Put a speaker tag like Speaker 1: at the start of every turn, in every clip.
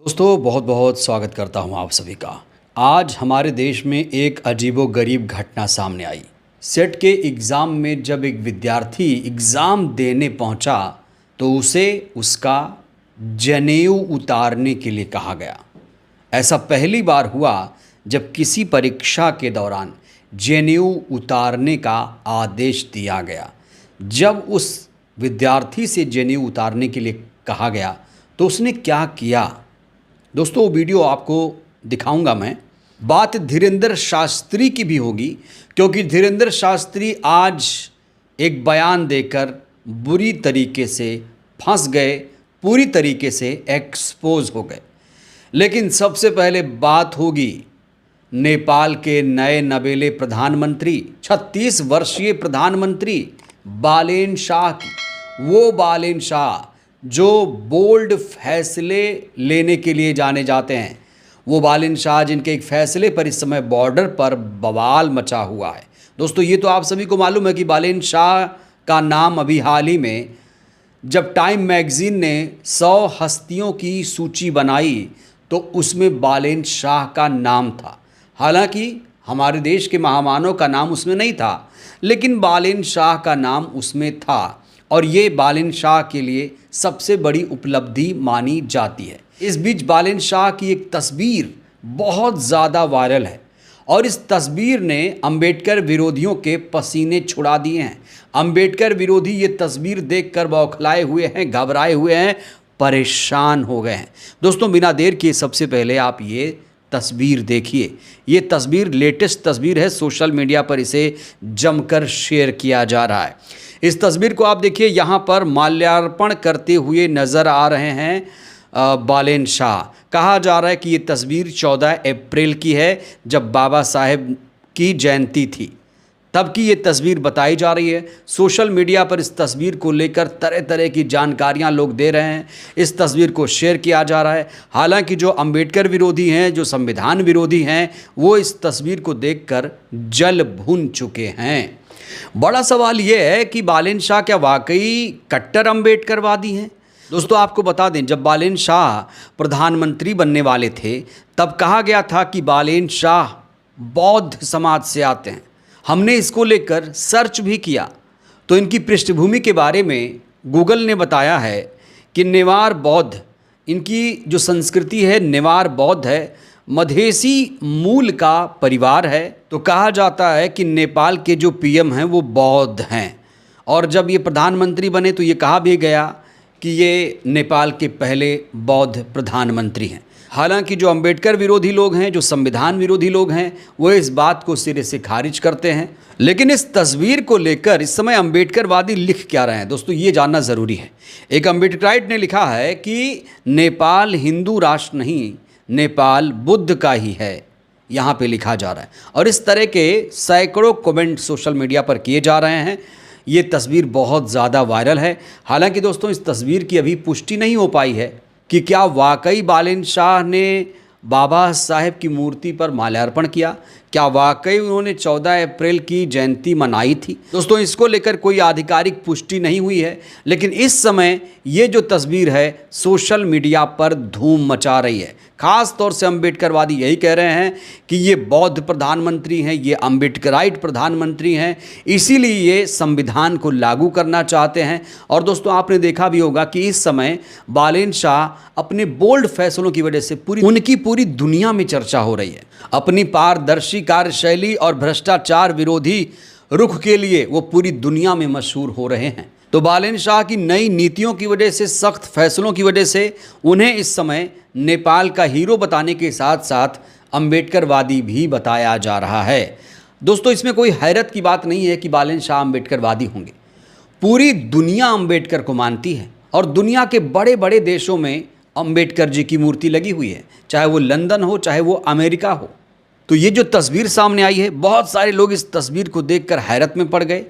Speaker 1: दोस्तों बहुत बहुत स्वागत करता हूं आप सभी का। आज हमारे देश में एक अजीबोगरीब घटना सामने आई। सेट के एग्ज़ाम में जब एक विद्यार्थी एग्ज़ाम देने पहुंचा तो उसे उसका जनेऊ उतारने के लिए कहा गया। ऐसा पहली बार हुआ जब किसी परीक्षा के दौरान जनेऊ उतारने का आदेश दिया गया। जब उस विद्यार्थी से जनेऊ उतारने के लिए कहा गया तो उसने क्या किया, दोस्तों वो वीडियो आपको दिखाऊंगा मैं। बात धीरेंद्र शास्त्री की भी होगी क्योंकि धीरेंद्र शास्त्री आज एक बयान देकर बुरी तरीके से फंस गए, पूरी तरीके से एक्सपोज हो गए। लेकिन सबसे पहले बात होगी नेपाल के नए नवेले प्रधानमंत्री 36 वर्षीय प्रधानमंत्री बालेन शाह की। वो बालेन शाह जो बोल्ड फैसले लेने के लिए जाने जाते हैं, वो बालेन शाह जिनके एक फैसले पर इस समय बॉर्डर पर बवाल मचा हुआ है। दोस्तों ये तो आप सभी को मालूम है कि बालेन शाह का नाम अभी हाल ही में जब टाइम मैगज़ीन ने 100 हस्तियों की सूची बनाई तो उसमें बालेन शाह का नाम था। हालांकि हमारे देश के महामानव का नाम उसमें नहीं था, लेकिन बालेन शाह का नाम उसमें था और ये बालेन शाह के लिए सबसे बड़ी उपलब्धि मानी जाती है। इस बीच बालेन शाह की एक तस्वीर बहुत ज़्यादा वायरल है और इस तस्वीर ने अंबेडकर विरोधियों के पसीने छुड़ा दिए हैं। अंबेडकर विरोधी ये तस्वीर देखकर बौखलाए हुए हैं, घबराए हुए हैं, परेशान हो गए हैं। दोस्तों बिना देर किए सबसे पहले आप ये तस्वीर देखिए। ये तस्वीर लेटेस्ट तस्वीर है, सोशल मीडिया पर इसे जमकर शेयर किया जा रहा है। इस तस्वीर को आप देखिए, यहाँ पर माल्यार्पण करते हुए नज़र आ रहे हैं बालेन शाह। कहा जा रहा है कि ये तस्वीर 14 अप्रैल की है जब बाबा साहेब की जयंती थी, तब की ये तस्वीर बताई जा रही है। सोशल मीडिया पर इस तस्वीर को लेकर तरह तरह की जानकारियां लोग दे रहे हैं। इस तस्वीर को शेयर किया जा रहा है। हालांकि जो अंबेडकर विरोधी हैं, जो संविधान विरोधी हैं, वो इस तस्वीर को देखकर जल भून चुके हैं। बड़ा सवाल ये है कि बालेन शाह क्या वाकई कट्टर अंबेडकरवादी हैं? दोस्तों आपको बता दें, जब बालेन शाह प्रधानमंत्री बनने वाले थे तब कहा गया था कि बालेन शाह बौद्ध समाज से आते हैं। हमने इसको लेकर सर्च भी किया तो इनकी पृष्ठभूमि के बारे में गूगल ने बताया है कि नेवार बौद्ध, इनकी जो संस्कृति है नेवार बौद्ध है, मधेसी मूल का परिवार है। तो कहा जाता है कि नेपाल के जो पीएम हैं वो बौद्ध हैं और जब ये प्रधानमंत्री बने तो ये कहा भी गया कि ये नेपाल के पहले बौद्ध प्रधानमंत्री हैं। हालांकि जो अंबेडकर विरोधी लोग हैं, जो संविधान विरोधी लोग हैं, वो इस बात को सिरे से खारिज करते हैं। लेकिन इस तस्वीर को लेकर इस समय अंबेडकरवादी लिख क्या रहे हैं, दोस्तों ये जानना ज़रूरी है। एक अंबेडकराइट ने लिखा है कि नेपाल हिंदू राष्ट्र नहीं, नेपाल बुद्ध का ही है, यहाँ पे लिखा जा रहा है। और इस तरह के सैकड़ों कमेंट सोशल मीडिया पर किए जा रहे हैं। ये तस्वीर बहुत ज़्यादा वायरल है। हालांकि दोस्तों इस तस्वीर की अभी पुष्टि नहीं हो पाई है कि क्या वाकई बालेन शाह ने बाबा साहेब की मूर्ति पर माल्यार्पण किया, क्या वाकई उन्होंने 14 अप्रैल की जयंती मनाई थी। दोस्तों इसको लेकर कोई आधिकारिक पुष्टि नहीं हुई है, लेकिन इस समय ये जो तस्वीर है सोशल मीडिया पर धूम मचा रही है। खास तौर से अंबेडकरवादी यही कह रहे हैं कि ये बौद्ध प्रधानमंत्री हैं, ये अंबेडकराइट प्रधानमंत्री हैं, इसीलिए ये संविधान को लागू करना चाहते हैं। और दोस्तों आपने देखा भी होगा कि इस समय बालेन शाह अपने बोल्ड फैसलों की वजह से उनकी पूरी दुनिया में चर्चा हो रही है। अपनी पारदर्शी कार्यशैली और भ्रष्टाचार विरोधी रुख के लिए वो पूरी दुनिया में मशहूर हो रहे हैं। तो बालेन शाह की नई नीतियों की वजह से, सख्त फैसलों की वजह से उन्हें इस समय नेपाल का हीरो बताने के साथ साथ अंबेडकरवादी भी बताया जा रहा है। दोस्तों इसमें कोई हैरत की बात नहीं है कि बालेन शाह अंबेडकरवादी होंगे। पूरी दुनिया अंबेडकर को मानती है और दुनिया के बड़े बड़े देशों में अंबेडकर जी की मूर्ति लगी हुई है, चाहे वो लंदन हो, चाहे वो अमेरिका हो। तो ये जो तस्वीर सामने आई है, बहुत सारे लोग इस तस्वीर को देखकर हैरत में पड़ गए,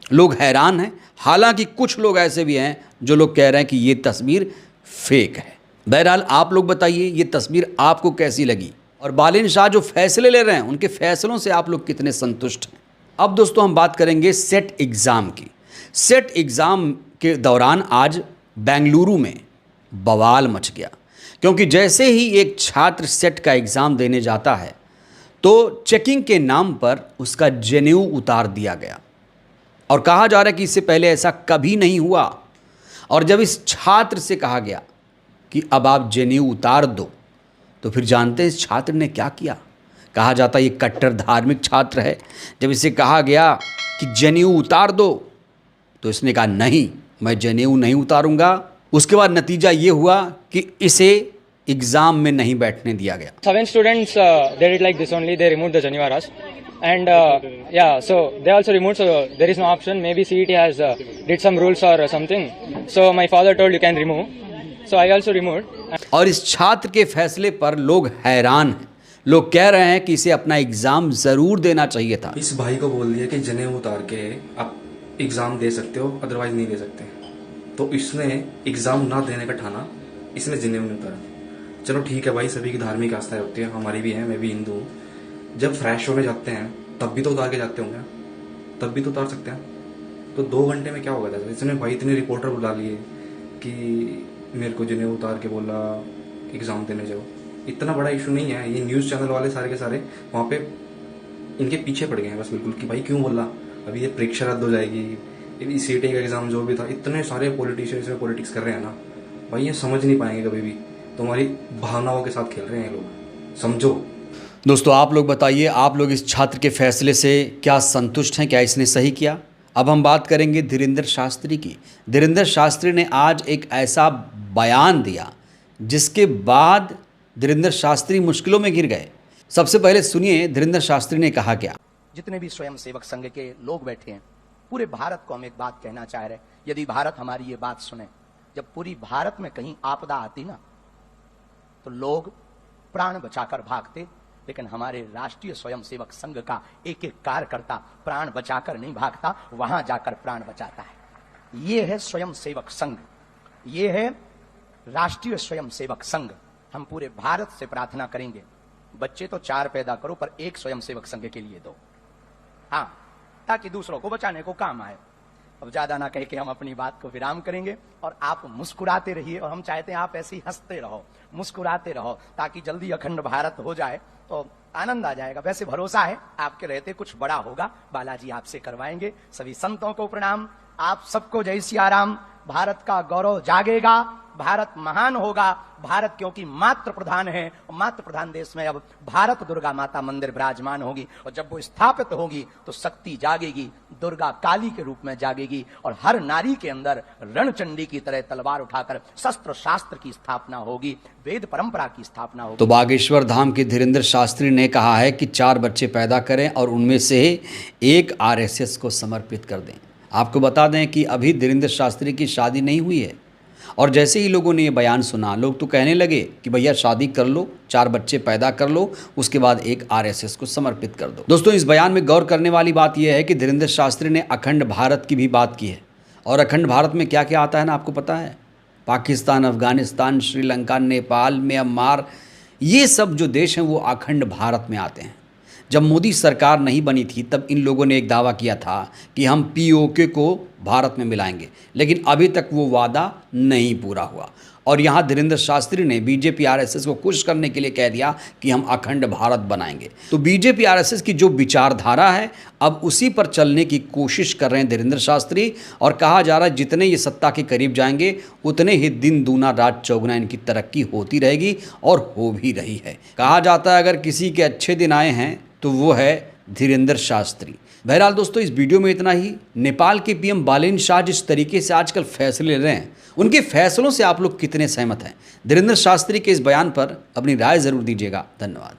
Speaker 1: लोग हैरान हैं। हालांकि कुछ लोग ऐसे भी हैं जो लोग कह रहे हैं कि ये तस्वीर फेक है। बहरहाल आप लोग बताइए ये तस्वीर आपको कैसी लगी और बालेन शाह जो फैसले ले रहे हैं उनके फैसलों से आप लोग कितने संतुष्ट हैं। अब दोस्तों हम बात करेंगे सेट एग्ज़ाम की। सेट एग्ज़ाम के दौरान आज बेंगलुरु में बवाल मच गया क्योंकि जैसे ही एक छात्र सेट का एग्ज़ाम देने जाता है तो चेकिंग के नाम पर उसका जेन्यू उतार दिया गया और कहा जा रहा है कि इससे पहले ऐसा कभी नहीं हुआ। और जब इस छात्र से कहा गया कि अब आप जेन्यू उतार दो, तो फिर जानते हैं इस छात्र ने क्या किया। कहा जाता है ये कट्टर धार्मिक छात्र है। जब इसे कहा गया कि जेन्यू उतार दो, तो इसने कहा नहीं, मैं जेन्यू नहीं उतारूंगा। उसके बाद नतीजा ये हुआ कि इसे एग्जाम में नहीं बैठने दिया गया।
Speaker 2: 7 students they did like this only. They removed the Janivaras, and yeah, so they also removed. So there is no option. Maybe CET has did some rules or something. So my father told you can remove. So I also removed.
Speaker 1: और इस छात्र के फैसले पर लोग हैरान हैं। लोग कह रहे हैं कि इसे अपना एग्जाम जरूर देना चाहिए था।
Speaker 3: इस भाई को बोल दिया कि जनेऊ उतार के आप एग्जाम दे सकते हो, अदरवाइज नहीं दे सकते। तो इसने एग्जाम ना देने का ठाना, इसने जनेऊ नहीं उतारा। चलो ठीक है भाई, सभी की धार्मिक आस्थाएं होती है, हमारी भी है, मैं भी हिंदू हूँ। जब फ्रेश होने जाते हैं तब भी तो उतार के जाते होंगे, तब भी तो उतार सकते हैं। तो 2 घंटे में क्या होगा था? इसने भाई इतने रिपोर्टर बुला लिए कि मेरे को जनेऊ उतार के बोला एग्जाम देने जाओ। इतना बड़ा इशू नहीं है। ये न्यूज़ चैनल वाले सारे के सारे वहाँ पे इनके पीछे पड़ गए हैं बस बिल्कुल कि भाई क्यों बोला, अभी ये परीक्षा रद्द हो जाएगी, सीटी का एग्जाम जो भी था। इतने सारे पॉलिटिशियंस में पॉलिटिक्स कर रहे हैं ना भाई, ये समझ नहीं पाएंगे कभी भी। तुम्हारी भावनाओं के साथ खेल रहे हैं ये लोग, समझो।
Speaker 1: दोस्तों आप लोग बताइए, आप लोग इस छात्र के फैसले से क्या संतुष्ट हैं? क्या इसने सही किया? अब हम बात करेंगे धीरेंद्र शास्त्री की। धीरेंद्र शास्त्री ने आज एक ऐसा बयान दिया जिसके बाद धीरेंद्र शास्त्री मुश्किलों में घिर गए। सबसे पहले सुनिए धीरेंद्र शास्त्री ने कहा क्या।
Speaker 4: जितने भी स्वयं सेवक संघ के लोग बैठे हैं, पूरे भारत को हम एक बात कहना चाह रहे हैं। यदि भारत हमारी ये बात सुने, जब पूरी भारत में कहीं आपदा आती ना, तो लोग प्राण बचाकर भागते, लेकिन हमारे राष्ट्रीय स्वयंसेवक संघ का एक एक कार्यकर्ता प्राण बचाकर नहीं भागता, वहां जाकर प्राण बचाता है। ये है स्वयंसेवक संघ, ये है राष्ट्रीय स्वयंसेवक संघ। हम पूरे भारत से प्रार्थना करेंगे, बच्चे तो 4 पैदा करो पर एक स्वयंसेवक संघ के लिए दो, हाँ, ताकि दूसरों को बचाने को काम आए। अब ज्यादा ना कह के हम अपनी बात को विराम करेंगे और आप मुस्कुराते रहिए, और हम चाहते हैं आप ऐसे ही हंसते रहो, मुस्कुराते रहो, ताकि जल्दी अखंड भारत हो जाए तो आनंद आ जाएगा। वैसे भरोसा है आपके रहते कुछ बड़ा होगा, बालाजी आपसे करवाएंगे। सभी संतों को प्रणाम, आप सबको जय सिया राम। भारत का गौरव जागेगा, भारत महान होगा। भारत क्योंकि मातृ प्रधान है, और मातृ प्रधान देश में अब भारत दुर्गा माता मंदिर विराजमान होगी, और जब वो स्थापित होगी तो शक्ति जागेगी, दुर्गा काली के रूप में जागेगी, और हर नारी के अंदर रणचंडी की तरह तलवार उठाकर शस्त्र शास्त्र की स्थापना होगी, वेद परंपरा की स्थापना होगी।
Speaker 1: तो बागेश्वर धाम के धीरेंद्र शास्त्री ने कहा है कि 4 बच्चे पैदा करें और उनमें से एक आरएसएस को समर्पित कर दें। आपको बता दें कि अभी धीरेंद्र शास्त्री की शादी नहीं हुई है, और जैसे ही लोगों ने ये बयान सुना, लोग तो कहने लगे कि भैया शादी कर लो, 4 बच्चे पैदा कर लो, उसके बाद एक आरएसएस को समर्पित कर दो। दोस्तों इस बयान में गौर करने वाली बात यह है कि धीरेंद्र शास्त्री ने अखंड भारत की भी बात की है, और अखंड भारत में क्या क्या आता है ना, आपको पता है? पाकिस्तान, अफगानिस्तान, श्रीलंका, नेपाल, म्यांमार, ये सब जो देश हैं वो अखंड भारत में आते हैं। जब मोदी सरकार नहीं बनी थी तब इन लोगों ने एक दावा किया था कि हम पीओके को भारत में मिलाएंगे, लेकिन अभी तक वो वादा नहीं पूरा हुआ। और यहाँ धीरेंद्र शास्त्री ने बीजेपी आरएसएस को खुश करने के लिए कह दिया कि हम अखंड भारत बनाएंगे। तो बीजेपी आरएसएस की जो विचारधारा है अब उसी पर चलने की कोशिश कर रहे हैं धीरेंद्र शास्त्री, और कहा जा रहा है जितने ये सत्ता के करीब जाएंगे उतने ही दिन दूना रात चौगुना इनकी तरक्की होती रहेगी, और हो भी रही है। कहा जाता है अगर किसी के अच्छे दिन आए हैं तो वो है धीरेंद्र शास्त्री। बहरहाल दोस्तों इस वीडियो में इतना ही। नेपाल के पीएम बालेन शाह जिस तरीके से आजकल फैसले ले रहे हैं, उनके फैसलों से आप लोग कितने सहमत हैं? धीरेंद्र शास्त्री के इस बयान पर अपनी राय ज़रूर दीजिएगा। धन्यवाद।